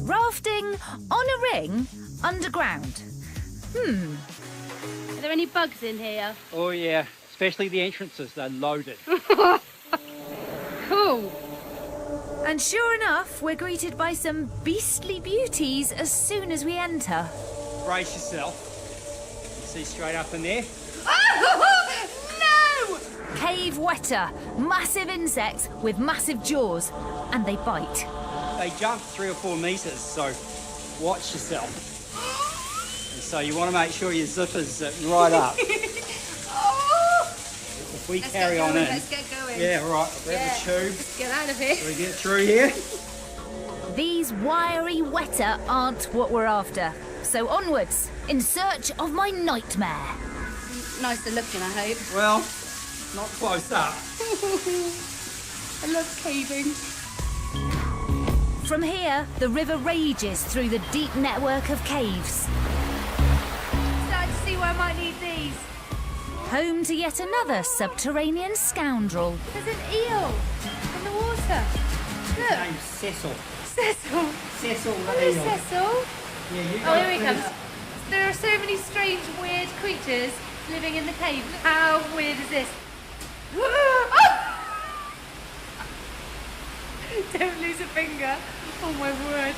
Rafting on a ring underground. Are there any bugs in here? Oh yeah, especially the entrances, they're loaded. Cool. And sure enough, we're greeted by some beastly beauties as soon as we enter. Brace yourself. You see straight up in there? No! Cave weta, massive insects with massive jaws, and they bite. They jump 3 or 4 metres, so watch yourself. And so you want to make sure your zipper's zipped right up. If we carry on in. Let's get going. Yeah, right. I'll grab the tube. Let's get out of here. So we get through here. These wiry weta aren't what we're after. So onwards, in search of my nightmare. Nicer looking, I hope. Well, not close up. I love caving. From here, the river rages through the deep network of caves. Starting to see why I might need these. Home to yet another subterranean scoundrel. There's an eel in the water. Look. Name's Cecil. Cecil. Cecil the Hello, eel. Cecil. Yeah, you Oh, here he comes. There are so many strange, weird creatures living in the cave. How weird is this? Oh! Don't lose a finger. Oh my word.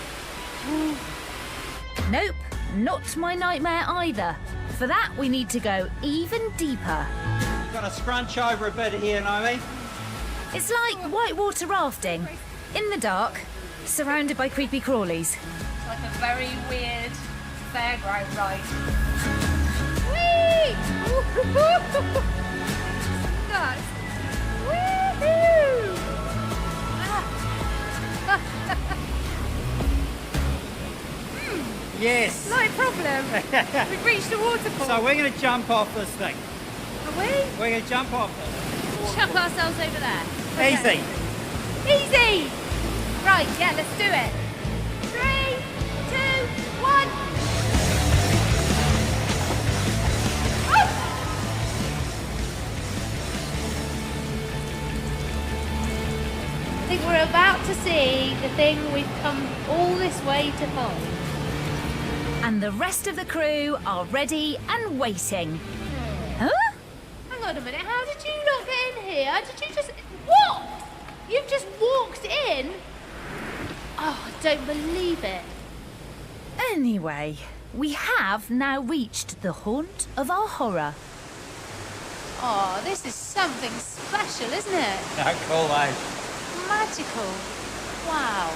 Nope, not my nightmare either. For that, we need to go even deeper. You've got to scrunch over a bit here, Naomi. It's like whitewater rafting, in the dark, surrounded by creepy crawlies. It's like a very weird fairground ride. Whee! Guys. Woohoo! Yes. Slight problem. We've reached a waterfall. So we're going to jump off this thing. Are we? We're going to jump off this. Chuck ourselves over there. Easy. Easy! Right, yeah, let's do it. 3, 2, 1. Oh! I think we're about to see the thing we've come all this way to find. And the rest of the crew are ready and waiting. Huh? Hang on a minute, how did you not get in here? Did you just... What? You've just walked in? Oh, I don't believe it. Anyway, we have now reached the haunt of our horror. Oh, this is something special, isn't it? No, cool, eh? Magical. Wow.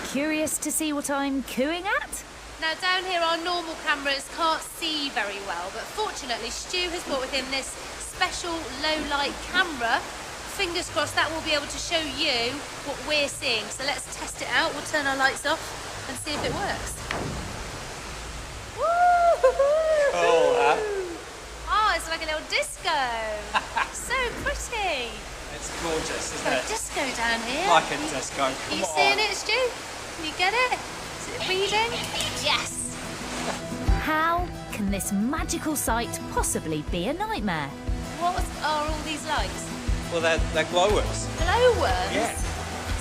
Curious to see what I'm cooing at? Now down here our normal cameras can't see very well, but fortunately Stu has brought with him this special low light camera. Fingers crossed that will be able to show you what we're seeing. So let's test it out. We'll turn our lights off and see if it works. Woo-hoo-hoo! Cool, huh? Oh, it's like a little disco. So pretty. It's gorgeous, isn't Got it? a disco down here. Like a disco. Are you seeing it, Stu? Can you get it? Is it reading? Yes. How can this magical sight possibly be a nightmare? What are all these lights? Well, they're glowworms. Glowworms? Yeah.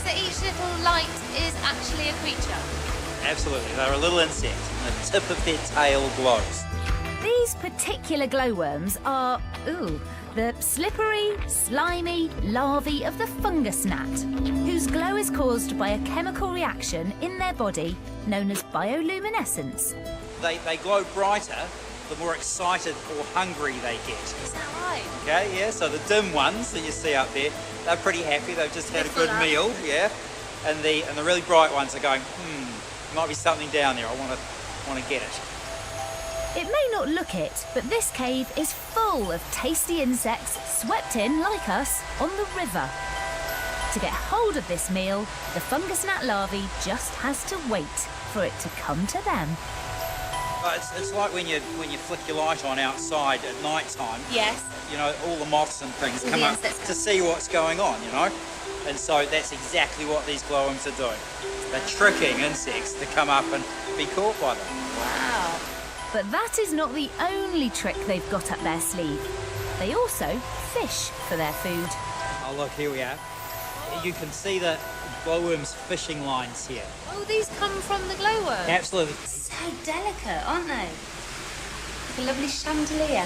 So each little light is actually a creature? Absolutely. They're a little insect. And the tip of their tail glows. These particular glowworms are, the slippery, slimy larvae of the fungus gnat, whose glow is caused by a chemical reaction in their body known as bioluminescence. They glow brighter the more excited or hungry they get. Is that right? Okay, yeah, so the dim ones that you see up there, they're pretty happy. They've just had a good meal, yeah. And the really bright ones are going, there might be something down there. I want to get it. It may not look it, but this cave is full of tasty insects swept in, like us, on the river. To get hold of this meal, the fungus gnat larvae just has to wait for it to come to them. It's like when you flick your light on outside at night time. Yes. You know, all the moths and things come up to see what's going on, you know? And so that's exactly what these glowworms are doing. They're tricking insects to come up and be caught by them. Wow. But that is not the only trick they've got up their sleeve. They also fish for their food. Oh, look, here we are. You can see the glowworms fishing lines here. Oh, these come from the glowworm. Absolutely. So delicate, aren't they? Like a lovely chandelier.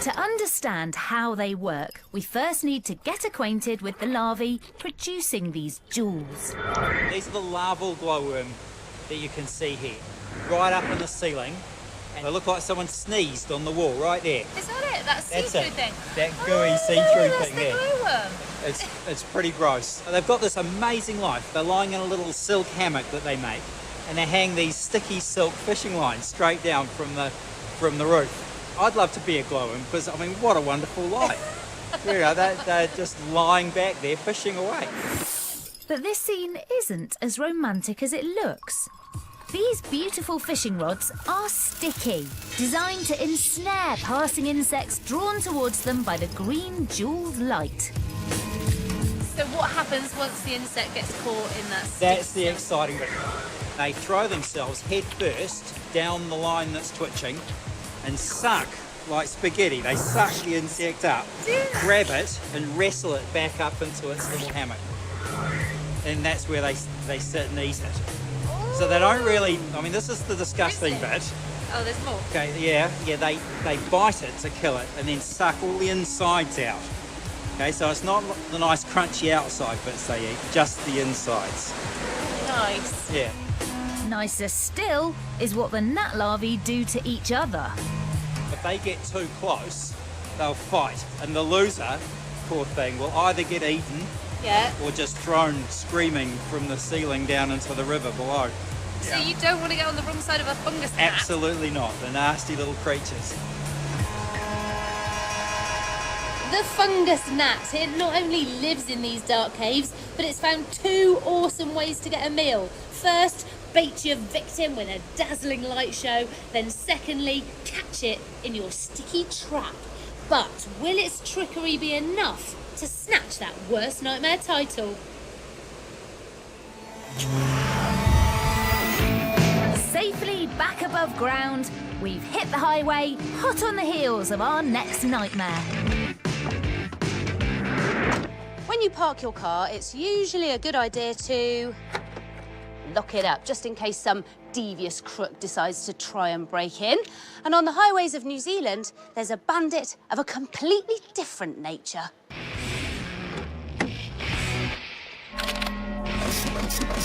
To understand how they work, we first need to get acquainted with the larvae producing these jewels. These are the larval glowworm that you can see here, right up in the ceiling. And they look like someone sneezed on the wall right there. Is that it? That That's see-through it. thing? That gooey see-through that's thing the there. glowworm. It's pretty gross. They've got this amazing life. They're lying in a little silk hammock that they make, and they hang these sticky silk fishing lines straight down from the roof. I'd love to be a glowworm because, I mean, what a wonderful life. You know, they're just lying back there fishing away. But this scene isn't as romantic as it looks. These beautiful fishing rods are sticky, designed to ensnare passing insects drawn towards them by the green jewelled light. So what happens once the insect gets caught in that stick? That's the exciting bit. They throw themselves head first down the line that's twitching and suck like spaghetti. They suck the insect up, grab it and wrestle it back up into its little hammock. And that's where they sit and eat it. So they don't really, I mean, this is the disgusting bit. Oh, there's more. Okay, yeah, they bite it to kill it and then suck all the insides out. Okay, so it's not the nice crunchy outside bits they eat, just the insides. Nice. Yeah. Nicer still is what the gnat larvae do to each other. If they get too close, they'll fight. And the loser, poor thing, will either get eaten or just thrown screaming from the ceiling down into the river below. So you don't want to get on the wrong side of a fungus gnat? Absolutely not. The nasty little creatures. The fungus gnat, it not only lives in these dark caves, but it's found two awesome ways to get a meal. First, bait your victim with a dazzling light show. Then secondly, catch it in your sticky trap. But will its trickery be enough to snatch that worst nightmare title? Safely back above ground, we've hit the highway, hot on the heels of our next nightmare. When you park your car, it's usually a good idea to lock it up, just in case some devious crook decides to try and break in. And on the highways of New Zealand, there's a bandit of a completely different nature.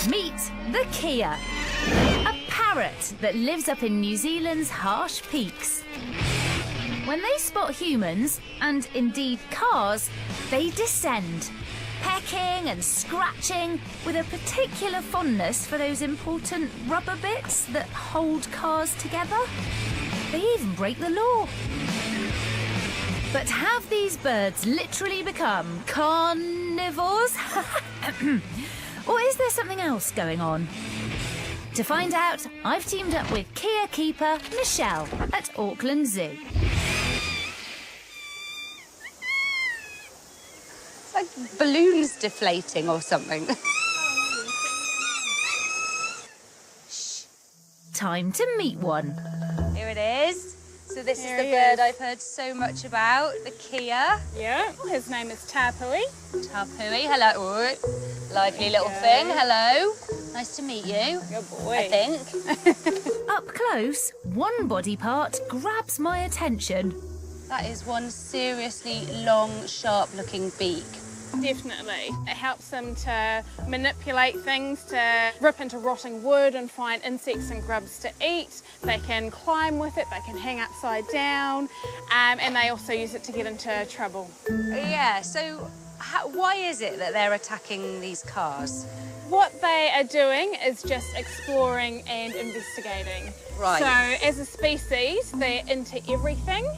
Meet the Kia, a parrot that lives up in New Zealand's harsh peaks. When they spot humans, and indeed cars, they descend, pecking and scratching with a particular fondness for those important rubber bits that hold cars together. They even break the law. But have these birds literally become carnivores? Or is there something else going on? To find out, I've teamed up with Kia keeper Michelle at Auckland Zoo. It's like balloons deflating or something. Time to meet one. Here it is. So this is the bird I've heard so much about, the Kia. Yeah, his name is Tapui. Tapui, hello. Ooh, lively little thing, hello. Nice to meet you. Good boy. I think. Up close, one body part grabs my attention. That is one seriously long, sharp-looking beak. Definitely. It helps them to manipulate things, to rip into rotting wood and find insects and grubs to eat. They can climb with it, they can hang upside down, and they also use it to get into trouble. Yeah, so why is it that they're attacking these cars? What they are doing is just exploring and investigating. Right. So as a species, they're into everything.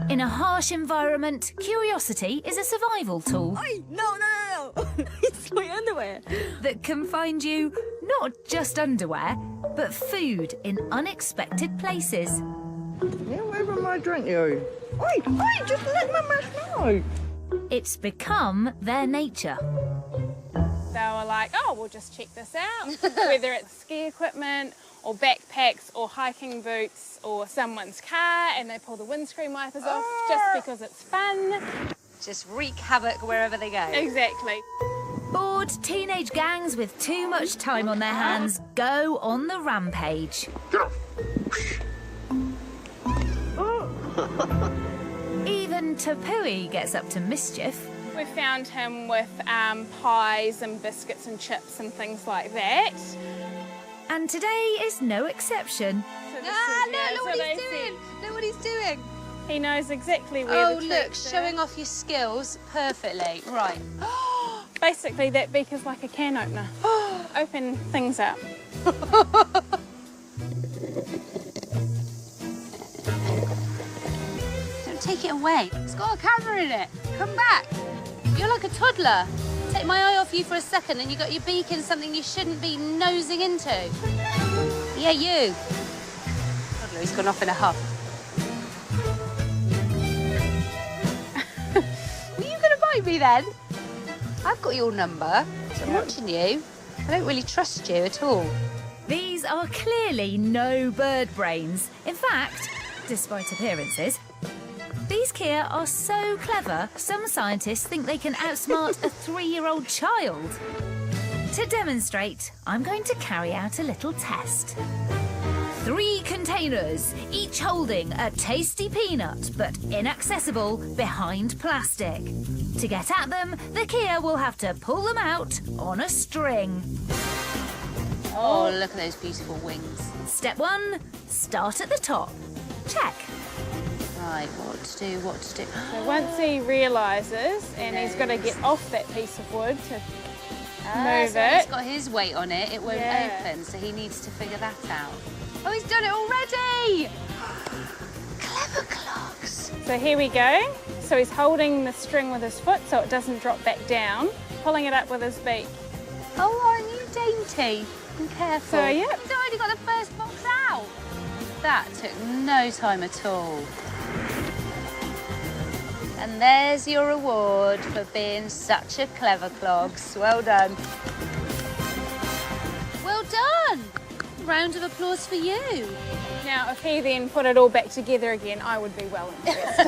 In a harsh environment, curiosity is a survival tool Oi, no. It's my underwear. that can find you not just underwear, but food in unexpected places. Yeah, wherever my drink, you. Oi, just let my mash know. It's become their nature. They were like, oh, we'll just check this out. Whether it's ski equipment or backpacks or hiking boots or someone's car, and they pull the windscreen wipers off just because it's fun. Just wreak havoc wherever they go. Exactly. Bored teenage gangs with too much time on their hands go on the rampage. Even Tapui gets up to mischief. We found him with pies and biscuits and chips and things like that. And today is no exception. So this Look what he's doing. Look what he's doing. He knows exactly where the Look, treats are. showing off your skills perfectly. Right. Basically, that beaker's like a can opener. Open things up. Don't take it away. It's got a camera in it. Come back. You're like a toddler. Take my eye off you for a second and you got your beak in something you shouldn't be nosing into. Yeah, you. Toddler, he's gone off in a huff. Were you going to bite me then? I've got your number. So I'm watching you. I don't really trust you at all. These are clearly no bird brains. In fact, despite appearances, these Kia are so clever, some scientists think they can outsmart a 3-year-old child. To demonstrate, I'm going to carry out a little test. 3 containers, each holding a tasty peanut, but inaccessible behind plastic. To get at them, the Kia will have to pull them out on a string. Oh, look at those beautiful wings. Step 1, start at the top. Check. Right, what to do, what to do. So once he realises, and he's got to get off that piece of wood to move so it. It's got his weight on it, it won't Yeah. open, so he needs to figure that out. Oh, he's done it already! Clever clocks. So here we go. So he's holding the string with his foot so it doesn't drop back down, pulling it up with his beak. Oh, aren't you dainty and careful? So, yeah. He's already got the first box out. That took no time at all. And there's your reward for being such a clever clogs. Well done. Well done. Round of applause for you. Now, if he then put it all back together again, I would be well impressed.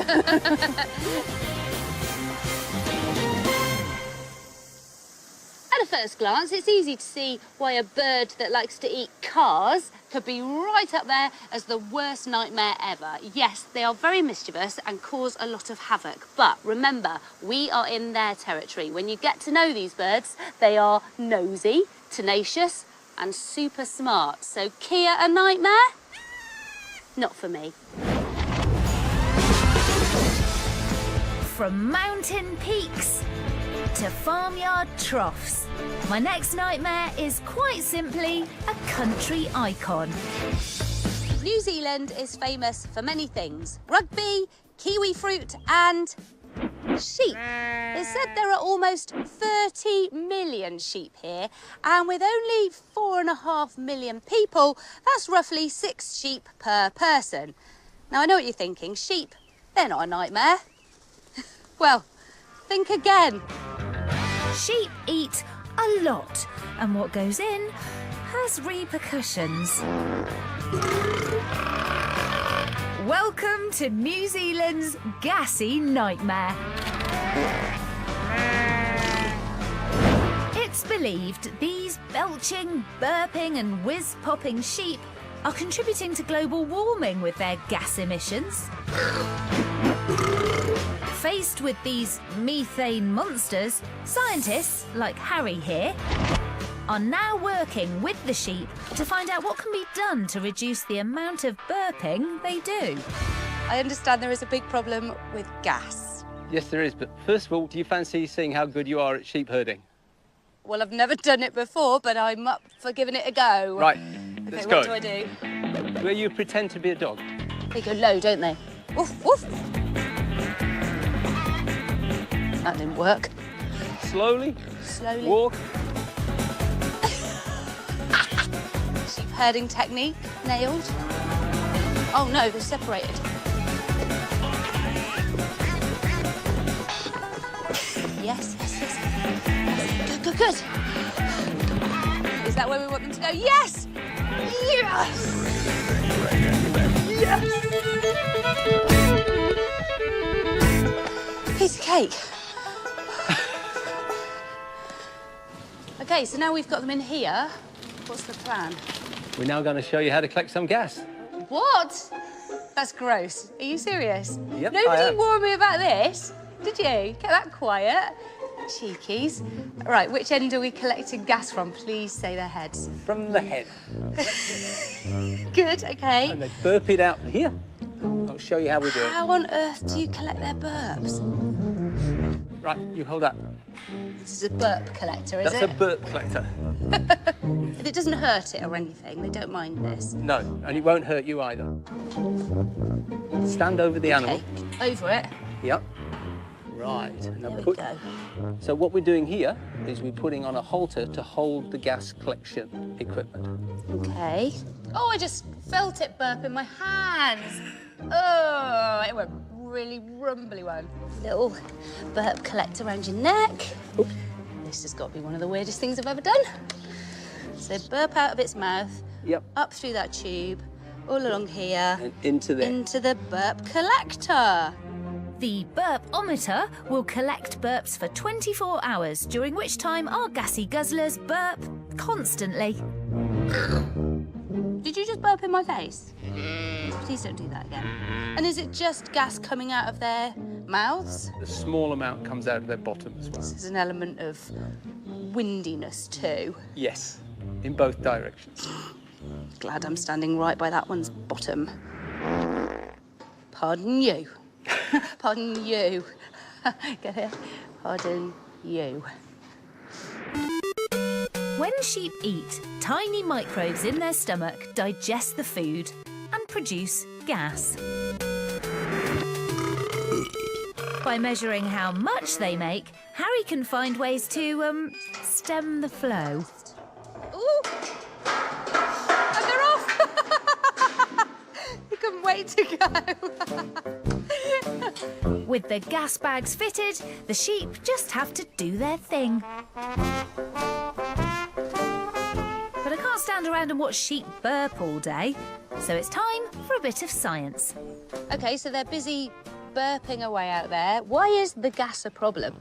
At a first glance, it's easy to see why a bird that likes to eat cars could be right up there as the worst nightmare ever. Yes, they are very mischievous and cause a lot of havoc. But remember, we are in their territory. When you get to know these birds, they are nosy, tenacious, and super smart. So Kia a nightmare? Not for me. From mountain peaks to farmyard troughs, my next nightmare is quite simply a country icon. New Zealand is famous for many things. Rugby, kiwi fruit and sheep. It's said there are almost 30 million sheep here, and with only 4.5 million people, that's roughly 6 sheep per person. Now I know what you're thinking, sheep, they're not a nightmare. Well, think again. Sheep eat a lot, and what goes in has repercussions. Welcome to New Zealand's gassy nightmare. It's believed these belching, burping and whiz-popping sheep are contributing to global warming with their gas emissions. Faced with these methane monsters, scientists, like Harry here, are now working with the sheep to find out what can be done to reduce the amount of burping they do. I understand there is a big problem with gas. Yes, there is, but first of all, do you fancy seeing how good you are at sheep herding? Well, I've never done it before, but I'm up for giving it a go. Right, Okay, let's what go. do I do? Where you pretend to be a dog. They go low, don't they? Woof, woof. That didn't work. Slowly, Slowly. walk. Sheep herding technique, nailed. Oh no, they're separated. Yes, yes, yes. Good, good, good. Is that where we want them to go? Yes! Yes! Yes! Piece of cake. OK, so now we've got them in here. What's the plan? We're now going to show you how to collect some gas. What? That's gross. Are you serious? Yep, Nobody warned me about this, did you? Get that quiet. Cheekies. Right, which end are we collecting gas from? Please say their heads. From the head. Good, OK. And they burp it out here. I'll show you how we do it. How on earth do you collect their burps? Right, you hold that. This is a burp collector, is That's it? a burp collector. It doesn't hurt it or anything. They don't mind this. No, and it won't hurt you either. Stand over the animal. OK, over it. Yep. Right. Now There we go. So what we're doing here is we're putting on a halter to hold the gas collection equipment. OK. Oh, I just felt it burp in my hands. Oh, it went really rumbly one. Little burp collector around your neck. Oops. This has got to be one of the weirdest things I've ever done. So burp out of its mouth, Yep. up through that tube, all along here, And into there. into the burp collector. The burp-ometer will collect burps for 24 hours, during which time our gassy guzzlers burp constantly. Did you just burp in my face? Please don't do that again. And is it just gas coming out of their mouths? A small amount comes out of their bottom as well. There's an element of windiness too. Yes, in both directions. Glad I'm standing right by that one's bottom. Pardon you. Pardon you. Get it? Pardon you. When sheep eat, tiny microbes in their stomach digest the food and produce gas. By measuring how much they make, Harry can find ways to, stem the flow. Ooh! And they're off! You couldn't wait to go. With the gas bags fitted, the sheep just have to do their thing. But I can't stand around and watch sheep burp all day, so it's time for a bit of science. OK, so they're busy burping away out there. Why is the gas a problem?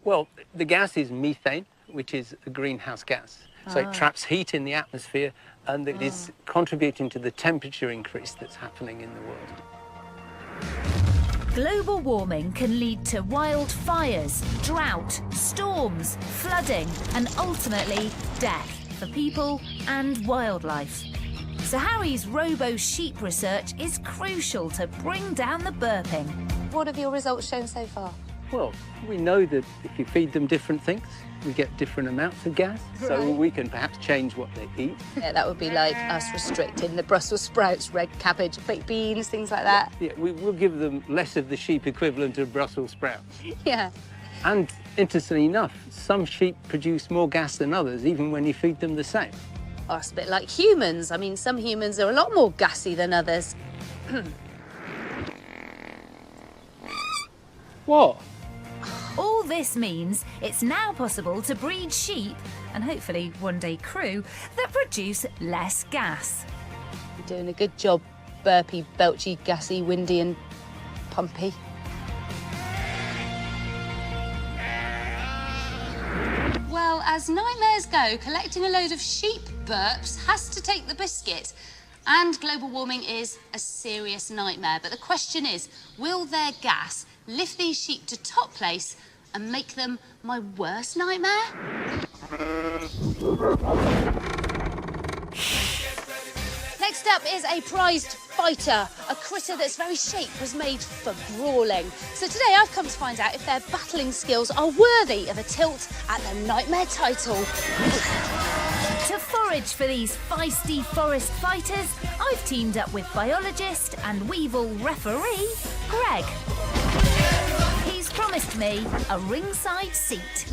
Well, the gas is methane, which is a greenhouse gas. So it traps heat in the atmosphere and it is contributing to the temperature increase that's happening in the world. Global warming can lead to wildfires, drought, storms, flooding, and ultimately death for people and wildlife. So Harry's robo-sheep research is crucial to bring down the burping. What have your results shown so far? Well, we know that if you feed them different things, we get different amounts of gas. So Right. we can perhaps change what they eat. Yeah, that would be like us restricting the Brussels sprouts, red cabbage, baked beans, things like that. Yeah, we'll give them less of the sheep equivalent of Brussels sprouts. Yeah. And interestingly enough, some sheep produce more gas than others, even when you feed them the same. Oh, it's a bit like humans. I mean, some humans are a lot more gassy than others. What? All this means it's now possible to breed sheep, and hopefully one day crew, that produce less gas. You're doing a good job, burpy, belchy, gassy, windy and pumpy. Well, as nightmares go, collecting a load of sheep burps has to take the biscuit. And global warming is a serious nightmare. But the question is, will their gas lift these sheep to top place and make them my worst nightmare? Next up is a prized fighter, a critter that's very shape was made for brawling. So today I've come to find out if their battling skills are worthy of a tilt at the nightmare title. To forage for these feisty forest fighters, I've teamed up with biologist and Weevil referee, Greg. He's promised me a ringside seat.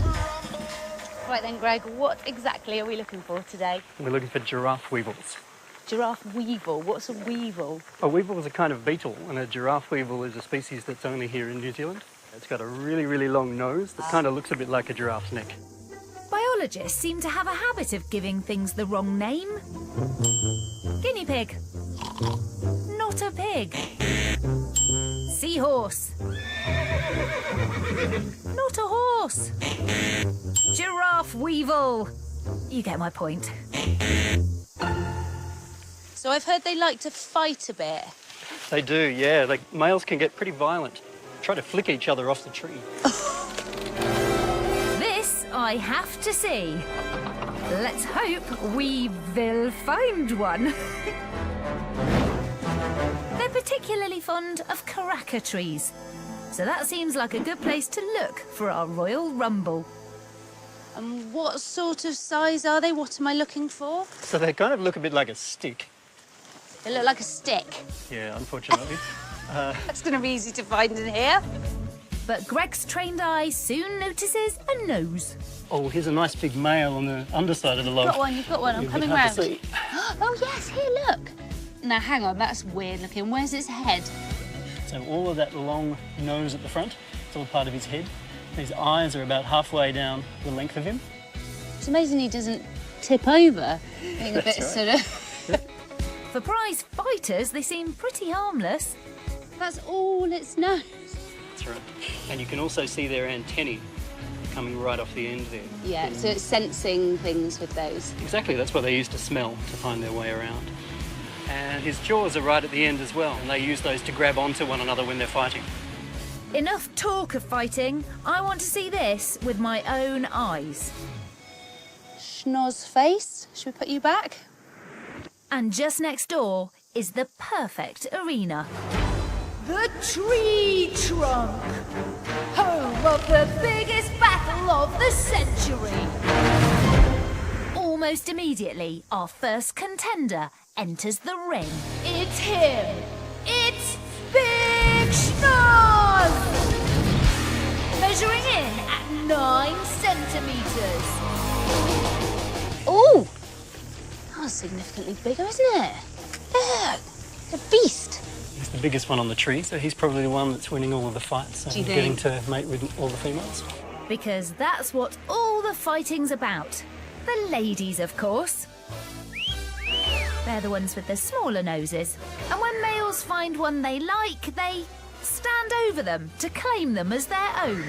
Right then, Greg, what exactly are we looking for today? We're looking for giraffe weevils. Giraffe weevil. What's a weevil? A weevil is a kind of beetle, and a giraffe weevil is a species that's only here in New Zealand. It's got a really, really long nose that kind of looks a bit like a giraffe's neck. Biologists seem to have a habit of giving things the wrong name. Guinea pig. Not a pig. Seahorse. Not a horse. Giraffe weevil. You get my point. So I've heard they like to fight a bit. They do, yeah. Males can get pretty violent. Try to flick each other off the tree. This I have to see. Let's hope we will find one. They're particularly fond of caraca trees, so that seems like a good place to look for our royal rumble. And what sort of size are they? What am I looking for? So they kind of look a bit like a stick. They look like a stick. Yeah, unfortunately. That's going to be easy to find in here. But Greg's trained eye soon notices a nose. Oh, here's a nice big male on the underside of the log. You've got one. I'm You'll coming be hard round. to see. Oh, yes, here, look. Now, hang on, that's weird looking. Where's its head? So all of that long nose at the front, it's all part of his head. His eyes are about halfway down the length of him. It's amazing he doesn't tip over. Being a bit sort of... For prize fighters, they seem pretty harmless. That's all its nose. That's right. And you can also see their antennae coming right off the end there. Yeah, so it's sensing things with those. Exactly, that's what they use to smell to find their way around. And his jaws are right at the end as well, and they use those to grab onto one another when they're fighting. Enough talk of fighting. I want to see this with my own eyes. Schnoz face. Should we put you back? And just next door is the perfect arena. The tree trunk, home of the biggest battle of the century. Almost immediately, our first contender enters the ring. It's him. It's Big Schnoz! Measuring in at 9 centimetres. Oh! That was significantly bigger, isn't it? Look, a beast. He's the biggest one on the tree, so he's probably the one that's winning all of the fights and getting to mate with all the females. Because that's what all the fighting's about. The ladies, of course. They're the ones with the smaller noses. And when males find one they like, they stand over them to claim them as their own.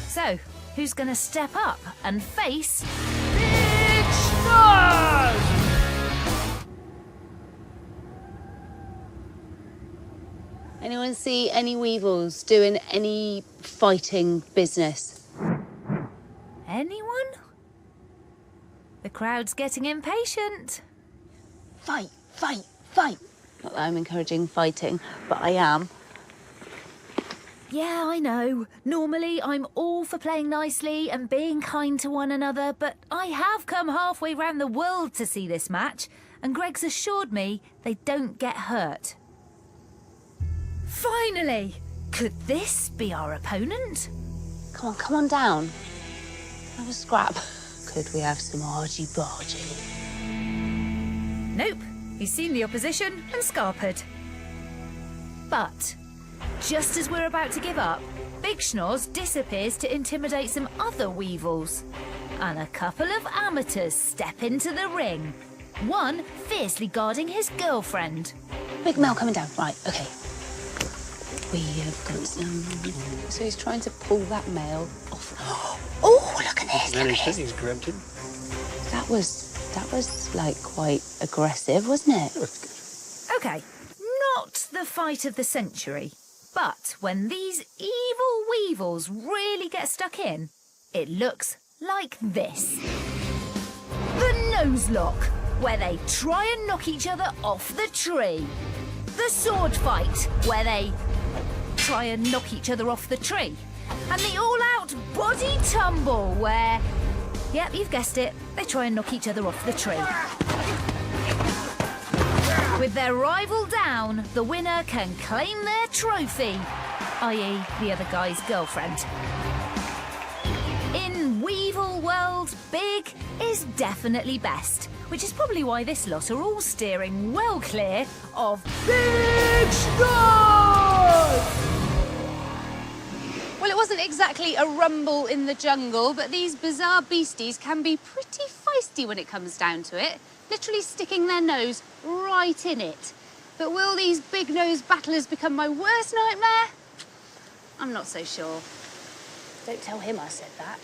So, who's going to step up and face Big Schnoz? Anyone see any weevils doing any fighting business? Anyone? The crowd's getting impatient. Fight, fight, fight. Not that I'm encouraging fighting, but I am. Yeah, I know. Normally, I'm all for playing nicely and being kind to one another, but I have come halfway round the world to see this match, and Greg's assured me they don't get hurt. Finally! Could this be our opponent? Come on down. Have a scrap. Could we have some argy-bargy? Nope. He's seen the opposition and scarpered. But just as we're about to give up, Big Schnoz disappears to intimidate some other weevils. And a couple of amateurs step into the ring. One fiercely guarding his girlfriend. Big male coming down. Right, OK. We have got some... So he's trying to pull that male off. Oh, look at this, look at this. He's grabbed him. That was, like, quite aggressive, wasn't it? OK, not the fight of the century. But when these evil weevils really get stuck in, it looks like this. The nose lock, where they try and knock each other off the tree. The sword fight, where they try and knock each other off the tree. And the all-out body tumble, where, yep, you've guessed it, they try and knock each other off the tree. With their rival down, the winner can claim their trophy, i.e. the other guy's girlfriend. In Weevil World, big is definitely best, which is probably why this lot are all steering well clear of Big Schnoz! Well, it wasn't exactly a rumble in the jungle, but these bizarre beasties can be pretty feisty when it comes down to it, literally sticking their nose right in it. But will these big-nosed battlers become my worst nightmare? I'm not so sure. Don't tell him I said that.